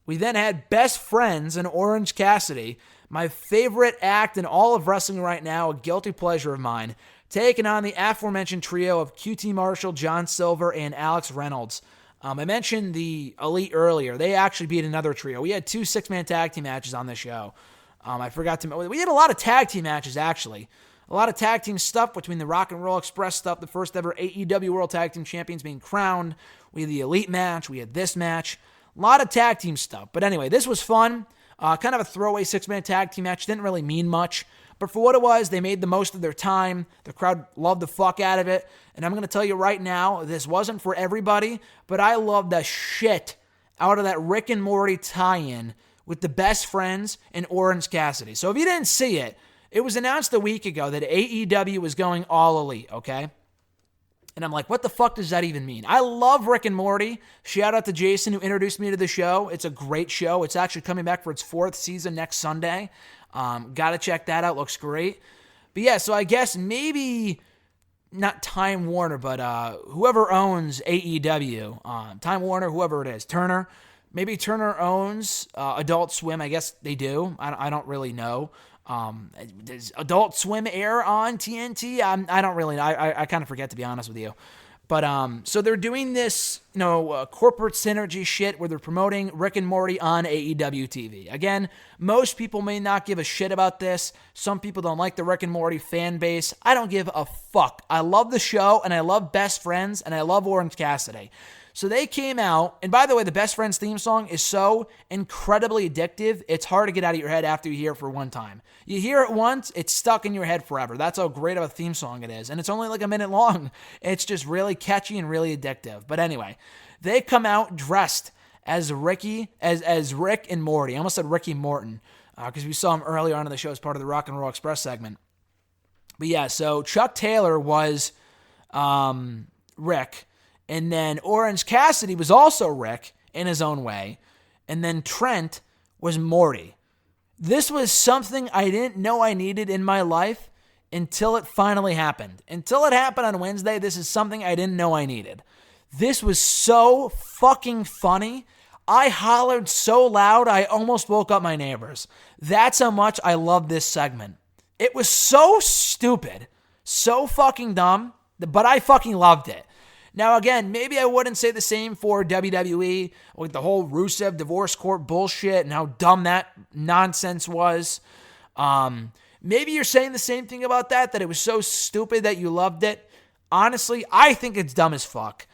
We then had Best Friends and Orange Cassidy, my favorite act in all of wrestling right now, a guilty pleasure of mine, taking on the aforementioned trio of QT Marshall, John Silver, and Alex Reynolds. I mentioned the Elite earlier. They actually beat another trio. We had 2 6-man tag team matches on this show. I forgot to... We had a lot of tag team matches, actually. A lot of tag team stuff between the Rock and Roll Express stuff, the first ever AEW World Tag Team Champions being crowned. We had the Elite match. We had this match. A lot of tag team stuff. But anyway, this was fun. Kind of a throwaway 6-man tag team match. Didn't really mean much. But for what it was, they made the most of their time. The crowd loved the fuck out of it. And I'm going to tell you right now, this wasn't for everybody, but I loved the shit out of that Rick and Morty tie-in with the Best Friends and Orange Cassidy. So if you didn't see it, it was announced a week ago that AEW was going all elite, okay? And I'm like, what the fuck does that even mean? I love Rick and Morty. Shout out to Jason who introduced me to the show. It's a great show. It's actually coming back for its 4th season next Sunday. Gotta check that out. Looks great. But yeah, so I guess maybe not Time Warner, but whoever owns AEW, Time Warner, whoever it is, Turner. Maybe Turner owns Adult Swim. I guess they do. I don't really know. Does Adult Swim air on TNT? I don't really know. I kind of forget, to be honest with you. But so they're doing this, corporate synergy shit where they're promoting Rick and Morty on AEW TV. Again, most people may not give a shit about this. Some people don't like the Rick and Morty fan base. I don't give a fuck. I love the show, and I love Best Friends, and I love Orange Cassidy. So they came out, and by the way, the Best Friends theme song is so incredibly addictive, it's hard to get out of your head after you hear it for one time. You hear it once, it's stuck in your head forever. That's how great of a theme song it is, and it's only like a minute long. It's just really catchy and really addictive. But anyway, they come out dressed as Rick and Morty. I almost said Ricky Morton, because we saw him earlier on in the show as part of the Rock and Roll Express segment. But yeah, so Chuck Taylor was Rick. And then Orange Cassidy was also Rick in his own way. And then Trent was Morty. This was something I didn't know I needed in my life until it finally happened. Until it happened on Wednesday, this is something I didn't know I needed. This was so fucking funny. I hollered so loud I almost woke up my neighbors. That's how much I love this segment. It was so stupid, so fucking dumb, but I fucking loved it. Now, again, maybe I wouldn't say the same for WWE with the whole Rusev divorce court bullshit and how dumb that nonsense was. Maybe you're saying the same thing about that it was so stupid that you loved it. Honestly, I think it's dumb as fuck.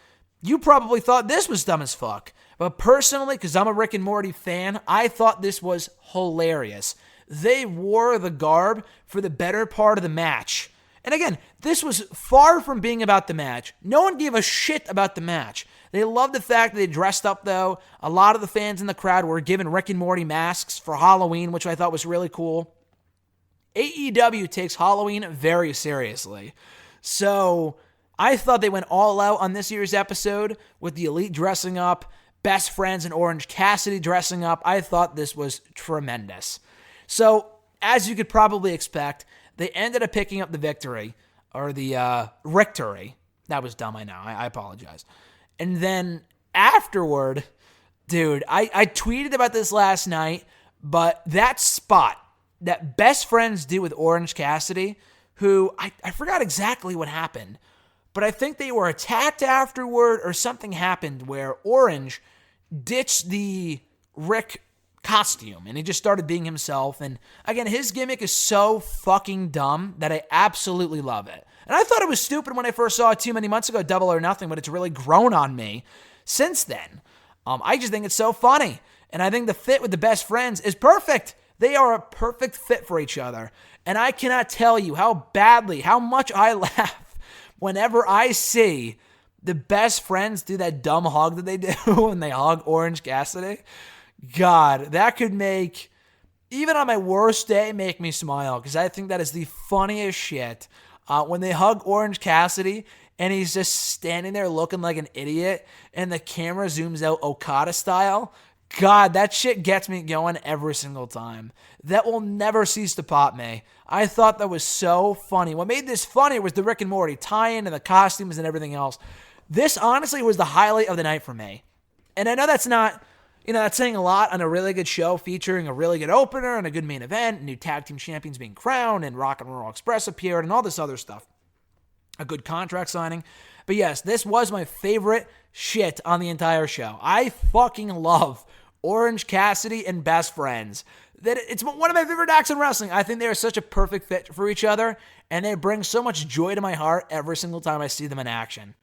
You probably thought this was dumb as fuck. But personally, because I'm a Rick and Morty fan, I thought this was hilarious. They wore the garb for the better part of the match. And again, this was far from being about the match. No one gave a shit about the match. They loved the fact that they dressed up, though. A lot of the fans in the crowd were given Rick and Morty masks for Halloween, which I thought was really cool. AEW takes Halloween very seriously. So I thought they went all out on this year's episode with the Elite dressing up, Best Friends and Orange Cassidy dressing up. I thought this was tremendous. So, as you could probably expect, they ended up picking up the victory, or the Rictory. That was dumb, I know. I apologize. And then afterward, dude, I tweeted about this last night, but that spot that Best Friends do with Orange Cassidy, who I forgot exactly what happened, but I think they were attacked afterward or something happened where Orange ditched the Rick costume and he just started being himself. And again, his gimmick is so fucking dumb that I absolutely love it. And I thought it was stupid when I first saw it too many months ago, Double or Nothing, but it's really grown on me since then. I just think it's so funny. And I think the fit with the Best Friends is perfect. They are a perfect fit for each other. And I cannot tell you how much I laugh whenever I see the Best Friends do that dumb hug that they do when they hug Orange Cassidy. God, that could make, even on my worst day, make me smile, because I think that is the funniest shit. When they hug Orange Cassidy and he's just standing there looking like an idiot and the camera zooms out Okada style. God, that shit gets me going every single time. That will never cease to pop me. I thought that was so funny. What made this funny was the Rick and Morty tie-in and the costumes and everything else. This honestly was the highlight of the night for me. And I know that's not That's saying a lot on a really good show featuring a really good opener and a good main event, new tag team champions being crowned, and Rock and Roll Express appeared, and all this other stuff. A good contract signing. But yes, this was my favorite shit on the entire show. I fucking love Orange Cassidy and Best Friends. It's one of my favorite acts in wrestling. I think they are such a perfect fit for each other, and they bring so much joy to my heart every single time I see them in action.